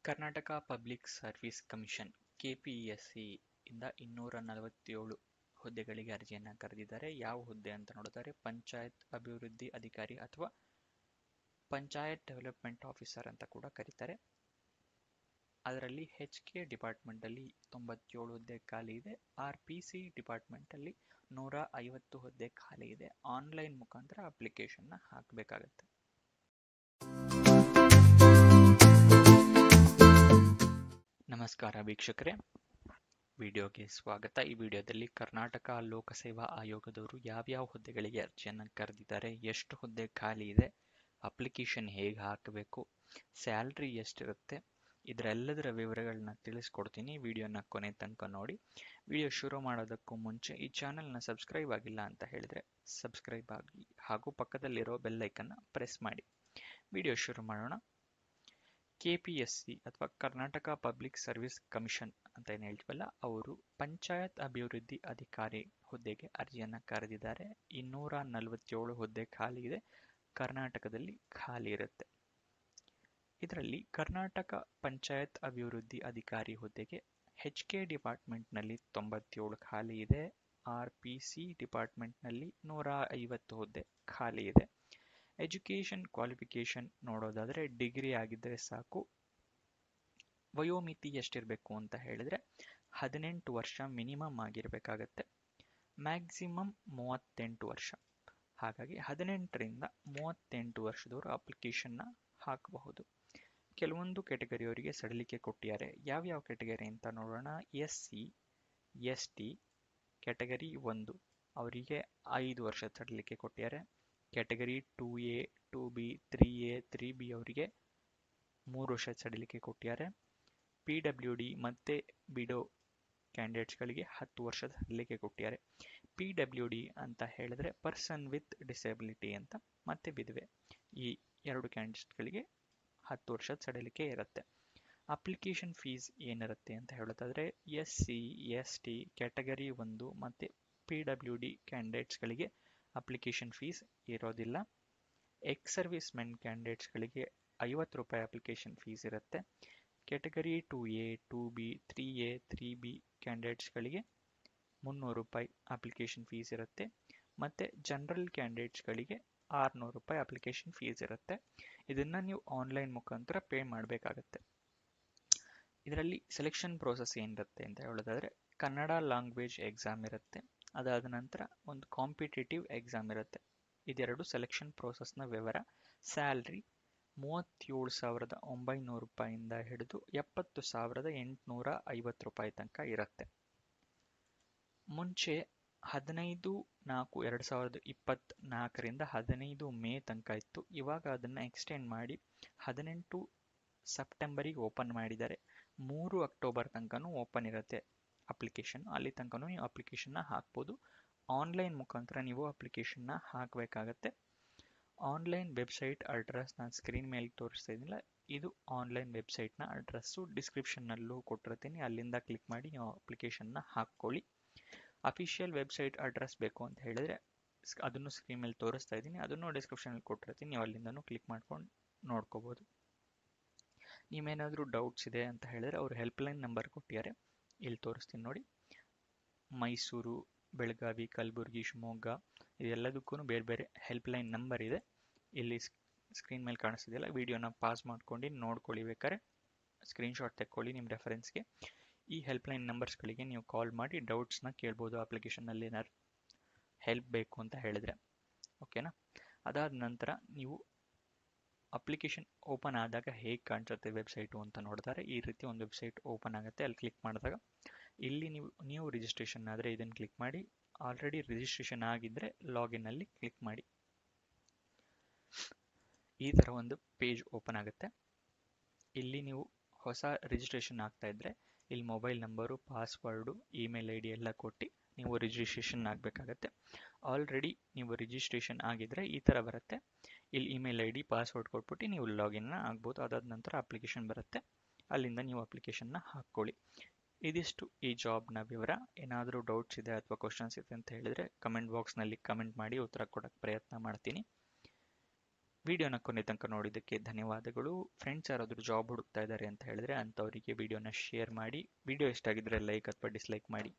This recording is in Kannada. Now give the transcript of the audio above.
Karnataka public service commission KPSC ಇಂದ 247 ಹುದ್ದೆಗಳಿಗೆ ಅರ್ಜಿಯನ್ನು ಕರೆದಿದ್ದಾರೆ. ಯಾವ ಹುದ್ದೆ ಅಂತ ನೋಡಿದರೆ ಪಂಚಾಯತ್ ಅಭಿವೃದ್ಧಿ ಅಧಿಕಾರಿ ಅಥವಾ ಪಂಚಾಯತ್ ಡೆವಲಪ್ಮೆಂಟ್ ಆಫೀಸರ್ ಅಂತ ಕೂಡ ಕರೀತಾರೆ. ಅದರಲ್ಲಿ HK ಡಿಪಾರ್ಟ್ಮೆಂಟ್ ಅಲ್ಲಿ 97 ಹುದ್ದೆ ಖಾಲಿ ಇದೆ. RPC ಡಿಪಾರ್ಟ್ಮೆಂಟ್ ಅಲ್ಲಿ 150 ಹುದ್ದೆ ಖಾಲಿ ಇದೆ. ಆನ್ಲೈನ್ ಮುಖಾಂತರ ಅಪ್ಲಿಕೇಶನ್ ಹಾಕಬೇಕಾಗತ್ತೆ. ನಮಸ್ಕಾರ ವೀಕ್ಷಕರೇ, ವಿಡಿಯೋಗೆ ಸ್ವಾಗತ. ಈ ವಿಡಿಯೋದಲ್ಲಿ ಕರ್ನಾಟಕ ಲೋಕಸೇವಾ ಆಯೋಗದವರು ಯಾವ್ಯಾವ ಹುದ್ದೆಗಳಿಗೆ ಅರ್ಜಿಯನ್ನು ಕರೆದಿದ್ದಾರೆ, ಎಷ್ಟು ಹುದ್ದೆ ಖಾಲಿ ಇದೆ, ಅಪ್ಲಿಕೇಶನ್ ಹೇಗೆ ಹಾಕಬೇಕು, ಸ್ಯಾಲ್ರಿ ಎಷ್ಟಿರುತ್ತೆ, ಇದರೆಲ್ಲದರ ವಿವರಗಳನ್ನ ತಿಳಿಸ್ಕೊಡ್ತೀನಿ. ವಿಡಿಯೋನ ಕೊನೆ ತನಕ ನೋಡಿ. ವಿಡಿಯೋ ಶುರು ಮಾಡೋದಕ್ಕೂ ಮುಂಚೆ ಈ ಚಾನೆಲ್ನ ಸಬ್ಸ್ಕ್ರೈಬ್ ಆಗಿಲ್ಲ ಅಂತ ಹೇಳಿದ್ರೆ ಸಬ್ಸ್ಕ್ರೈಬ್ ಆಗಿ ಹಾಗೂ ಪಕ್ಕದಲ್ಲಿರೋ ಬೆಲ್ ಐಕನ್ನ ಪ್ರೆಸ್ ಮಾಡಿ. ವಿಡಿಯೋ ಶುರು ಮಾಡೋಣ. KPSC ಅಥವಾ ಕರ್ನಾಟಕ ಪಬ್ಲಿಕ್ ಸರ್ವಿಸ್ ಕಮಿಷನ್ ಅಂತ ಏನು ಹೇಳ್ತೀವಲ್ಲ, ಅವರು ಪಂಚಾಯತ್ ಅಭಿವೃದ್ಧಿ ಅಧಿಕಾರಿ ಹುದ್ದೆಗೆ ಅರ್ಜಿಯನ್ನು ಕರೆದಿದ್ದಾರೆ. 247 ಹುದ್ದೆ ಖಾಲಿ ಇದೆ. ಕರ್ನಾಟಕದಲ್ಲಿ ಖಾಲಿ ಇರುತ್ತೆ. ಇದರಲ್ಲಿ ಕರ್ನಾಟಕ ಪಂಚಾಯತ್ ಅಭಿವೃದ್ಧಿ ಅಧಿಕಾರಿ ಹುದ್ದೆಗೆ HK ಡಿಪಾರ್ಟ್ಮೆಂಟ್ನಲ್ಲಿ 97 ಖಾಲಿ ಇದೆ. RPC ಡಿಪಾರ್ಟ್ಮೆಂಟ್ನಲ್ಲಿ 150 ಹುದ್ದೆ ಖಾಲಿ ಇದೆ. ಎಜುಕೇಷನ್ ಕ್ವಾಲಿಫಿಕೇಶನ್ ನೋಡೋದಾದ್ರೆ ಡಿಗ್ರಿ ಆಗಿದ್ರೆ ಸಾಕು. ವಯೋಮಿತಿ ಎಷ್ಟಿರಬೇಕು ಅಂತ ಹೇಳಿದ್ರೆ 18 ವರ್ಷ ಮಿನಿಮಮ್ ಆಗಿರಬೇಕಾಗತ್ತೆ. ಮ್ಯಾಕ್ಸಿಮಮ್ 38 ವರ್ಷ. ಹಾಗಾಗಿ 18ರಿಂದ 38 ವರ್ಷದವರು ಅಪ್ಲಿಕೇಶನ್ನ ಹಾಕಬಹುದು. ಕೆಲವೊಂದು ಕೆಟಗರಿಯವರಿಗೆ ಸಡಿಲಿಕೆ ಕೊಟ್ಟಿದ್ದಾರೆ. ಯಾವ್ಯಾವ ಕೆಟಗರಿ ಅಂತ ನೋಡೋಣ. SC ST ಕೆಟಗರಿ 1 ಅವರಿಗೆ 5 ವರ್ಷ ಸಡಿಲಿಕೆ ಕೊಟ್ಟಿದ್ದಾರೆ. Category 2A 2B 3A 3B ಅವರಿಗೆ 3 ವರ್ಷ ಸಡಿಲಿಕೆ ಕೊಟ್ಟಿದ್ದಾರೆ. PWD ಮತ್ತೆ ಬಿಡೋ ಕ್ಯಾಂಡಿಡೇಟ್ಸ್ಗಳಿಗೆ 10 ವರ್ಷದ ಸಡಿಲಿಕೆ ಕೊಟ್ಟಿದ್ದಾರೆ. PWD ಅಂತ ಹೇಳಿದ್ರೆ ಪರ್ಸನ್ ವಿತ್ ಡಿಸೆಬಿಲಿಟಿ ಅಂತ, ಮತ್ತೆ ವಿಧವೆ, ಈ 2 ಕ್ಯಾಂಡಿಡೇಟ್ಸ್ಗಳಿಗೆ 10 ವರ್ಷದ ಸಡಿಲಿಕೆ ಇರುತ್ತೆ. ಅಪ್ಲಿಕೇಶನ್ ಫೀಸ್ ಏನಿರುತ್ತೆ ಅಂತ ಹೇಳೋದಾದ್ರೆ SC ST ಕೆಟಗರಿ 1 ಮತ್ತೆ PWD ಕ್ಯಾಂಡಿಡೇಟ್ಸ್ಗಳಿಗೆ ಅಪ್ಲಿಕೇಶನ್ ಫೀಸ್ ಇರೋದಿಲ್ಲ. ಎಕ್ಸ್ ಸರ್ವಿಸ್ ಮೆನ್ ಕ್ಯಾಂಡಿಡೇಟ್ಸ್ಗಳಿಗೆ 50 ರೂಪಾಯಿ ಅಪ್ಲಿಕೇಶನ್ ಫೀಸ್ ಇರುತ್ತೆ. Category 2A 2B 3A 3B ಕ್ಯಾಂಡಿಡೇಟ್ಸ್ಗಳಿಗೆ 300 ರೂಪಾಯಿ ಅಪ್ಲಿಕೇಶನ್ ಫೀಸ್ ಇರುತ್ತೆ. ಮತ್ತು ಜನರಲ್ ಕ್ಯಾಂಡಿಡೇಟ್ಸ್ಗಳಿಗೆ 600 ರೂಪಾಯಿ ಅಪ್ಲಿಕೇಶನ್ ಫೀಸ್ ಇರುತ್ತೆ. ಇದನ್ನು ನೀವು ಆನ್ಲೈನ್ ಮುಖಾಂತರ ಪೇ ಮಾಡಬೇಕಾಗತ್ತೆ. ಇದರಲ್ಲಿ ಸೆಲೆಕ್ಷನ್ ಪ್ರೋಸೆಸ್ ಏನಿರುತ್ತೆ ಅಂತ ಹೇಳೋದಾದರೆ ಕನ್ನಡ ಲ್ಯಾಂಗ್ವೇಜ್ ಎಕ್ಸಾಮ್ ಇರುತ್ತೆ. ಅದಾದ ನಂತರ ಒಂದು ಕಾಂಪಿಟೇಟಿವ್ ಎಕ್ಸಾಮ್ ಇರುತ್ತೆ. ಇದೆರಡು ಸೆಲೆಕ್ಷನ್ ಪ್ರೋಸೆಸ್ನ ವಿವರ. ಸ್ಯಾಲ್ರಿ 37,900 ರೂಪಾಯಿಂದ ಹಿಡಿದು 70,850 ರೂಪಾಯಿ ತನಕ ಇರುತ್ತೆ. ಮುಂಚೆ 15/4/2024ರಿಂದ 15 ಮೇ ತನಕ ಇತ್ತು. ಇವಾಗ ಅದನ್ನು ಎಕ್ಸ್ಟೆಂಡ್ ಮಾಡಿ 18 ಸೆಪ್ಟೆಂಬರಿಗೆ ಓಪನ್ ಮಾಡಿದ್ದಾರೆ. 3 ಅಕ್ಟೋಬರ್ ತನಕನೂ ಓಪನ್ ಇರುತ್ತೆ ಅಪ್ಲಿಕೇಶನ್. ಅಲ್ಲಿ ತನಕನೂ ನೀವು ಅಪ್ಲಿಕೇಶನ್ನ ಹಾಕ್ಬೋದು. ಆನ್ಲೈನ್ ಮುಖಾಂತರ ನೀವು ಅಪ್ಲಿಕೇಶನ್ನ ಹಾಕಬೇಕಾಗತ್ತೆ. ಆನ್ಲೈನ್ ವೆಬ್ಸೈಟ್ ಅಡ್ರೆಸ್ ನಾನು ಸ್ಕ್ರೀನ್ ಮೇಲೆ ತೋರಿಸ್ತಾ ಇದ್ದೀನಿಲ್ಲ, ಇದು ಆನ್ಲೈನ್ ವೆಬ್ಸೈಟ್ನ ಅಡ್ರೆಸ್ಸು. ಡಿಸ್ಕ್ರಿಪ್ಷನ್ನಲ್ಲೂ ಕೊಟ್ಟಿರ್ತೀನಿ, ಅಲ್ಲಿಂದ ಕ್ಲಿಕ್ ಮಾಡಿ ನೀವು ಅಪ್ಲಿಕೇಶನ್ನ ಹಾಕ್ಕೊಳ್ಳಿ. ಅಫಿಷಿಯಲ್ ವೆಬ್ಸೈಟ್ ಅಡ್ರೆಸ್ ಬೇಕು ಅಂತ ಹೇಳಿದರೆ ಅದನ್ನು ಸ್ಕ್ರೀನ್ ಮೇಲೆ ತೋರಿಸ್ತಾ ಇದ್ದೀನಿ, ಅದನ್ನು ಡಿಸ್ಕ್ರಿಪ್ಷನಲ್ಲಿ ಕೊಟ್ಟಿರ್ತೀನಿ, ನೀವು ಅಲ್ಲಿಂದನೂ ಕ್ಲಿಕ್ ಮಾಡ್ಕೊಂಡು ನೋಡ್ಕೋಬೋದು. ನೀವೇನಾದರೂ ಡೌಟ್ಸ್ ಇದೆ ಅಂತ ಹೇಳಿದ್ರೆ ಅವರು ಹೆಲ್ಪ್ಲೈನ್ ನಂಬರ್ ಕೊಟ್ಟಿದ್ದಾರೆ, ಇಲ್ಲಿ ತೋರಿಸ್ತೀನಿ ನೋಡಿ. ಮೈಸೂರು, ಬೆಳಗಾವಿ, ಕಲಬುರಗಿ, ಶಿವಮೊಗ್ಗ ಇದೆಲ್ಲದಕ್ಕೂ ಬೇರೆ ಬೇರೆ ಹೆಲ್ಪ್ಲೈನ್ ನಂಬರ್ ಇದೆ. ಇಲ್ಲಿ ಸ್ಕ್ರೀನ್ ಮೇಲೆ ಕಾಣಿಸ್ತಿದೆಯಲ್ಲ, ವಿಡಿಯೋನ ಪಾಸ್ ಮಾಡ್ಕೊಂಡು ನೋಡ್ಕೊಳ್ಳಿ, ಬೇಕಾದ್ರೆ ಸ್ಕ್ರೀನ್ಶಾಟ್ ತೆಕ್ಕೊಳ್ಳಿ ನಿಮ್ಮ ರೆಫರೆನ್ಸ್ಗೆ. ಈ ಹೆಲ್ಪ್ಲೈನ್ ನಂಬರ್ಸ್ಗಳಿಗೆ ನೀವು ಕಾಲ್ ಮಾಡಿ ಡೌಟ್ಸ್ನ ಕೇಳ್ಬೋದು. ಅಪ್ಲಿಕೇಶನ್ನಲ್ಲಿ ಏನಾದ್ರು ಹೆಲ್ಪ್ ಬೇಕು ಅಂತ ಹೇಳಿದ್ರೆ, ಓಕೆನಾ. ಅದಾದ ನಂತರ ನೀವು ಅಪ್ಲಿಕೇಶನ್ ಓಪನ್ ಆದಾಗ ಹೇಗೆ ಕಾಣಿಸುತ್ತೆ ವೆಬ್ಸೈಟು ಅಂತ ನೋಡಿದ್ರೆ ಈ ರೀತಿ ಒಂದು ವೆಬ್ಸೈಟ್ ಓಪನ್ ಆಗುತ್ತೆ. ಅಲ್ಲಿ ಕ್ಲಿಕ್ ಮಾಡಿದಾಗ ಇಲ್ಲಿ ನೀವು ರಿಜಿಸ್ಟ್ರೇಷನ್ ಆದರೆ ಇದನ್ನು ಕ್ಲಿಕ್ ಮಾಡಿ. ಆಲ್ರೆಡಿ ರಿಜಿಸ್ಟ್ರೇಷನ್ ಆಗಿದ್ದರೆ ಲಾಗಿನ್ನಲ್ಲಿ ಕ್ಲಿಕ್ ಮಾಡಿ. ಈ ಥರ ಒಂದು ಪೇಜ್ ಓಪನ್ ಆಗುತ್ತೆ. ಇಲ್ಲಿ ನೀವು ಹೊಸ ರಿಜಿಸ್ಟ್ರೇಷನ್ ಆಗ್ತಾ ಇದ್ದರೆ ಇಲ್ಲಿ mobile number, password, email ID ಎಲ್ಲ ಕೊಟ್ಟು ನೀವು ರಿಜಿಸ್ಟ್ರೇಷನ್ ಆಗಬೇಕಾಗತ್ತೆ. ಆಲ್ರೆಡಿ ನೀವು ರಿಜಿಸ್ಟ್ರೇಷನ್ ಆಗಿದ್ದರೆ ಈ ಥರ ಬರುತ್ತೆ. ಇಲ್ಲಿ ಇಮೇಲ್ ID ಪಾಸ್ವರ್ಡ್ ಕೊಟ್ಬಿಟ್ಟು ನೀವು ಲಾಗಿನ್ನ ಆಗ್ಬೋದು. ಅದಾದ ನಂತರ ಅಪ್ಲಿಕೇಶನ್ ಬರುತ್ತೆ, ಅಲ್ಲಿಂದ ನೀವು ಅಪ್ಲಿಕೇಶನ್ನ ಹಾಕ್ಕೊಳ್ಳಿ. ಇದಿಷ್ಟು ಈ ಜಾಬ್ನ ವಿವರ. ಏನಾದರೂ ಡೌಟ್ಸ್ ಇದೆ ಅಥವಾ ಕ್ವಶನ್ಸ್ ಇದೆ ಅಂತ ಹೇಳಿದರೆ ಕಮೆಂಟ್ ಬಾಕ್ಸ್ನಲ್ಲಿ ಕಮೆಂಟ್ ಮಾಡಿ, ಉತ್ತರ ಕೊಡೋಕ್ಕೆ ಪ್ರಯತ್ನ ಮಾಡ್ತೀನಿ. ವಿಡಿಯೋನ ಕೊನೆ ತನಕ ನೋಡಿದ್ದಕ್ಕೆ ಧನ್ಯವಾದಗಳು. ಫ್ರೆಂಡ್ಸ್ ಯಾರಾದರೂ ಜಾಬ್ ಹುಡುಕ್ತಾ ಇದ್ದಾರೆ ಅಂತ ಹೇಳಿದ್ರೆ ಅಂಥವರಿಗೆ ವಿಡಿಯೋನ ಶೇರ್ ಮಾಡಿ. ವಿಡಿಯೋ ಇಷ್ಟ ಆಗಿದ್ರೆ ಲೈಕ್ ಅಥವಾ ಡಿಸ್ಲೈಕ್ ಮಾಡಿ.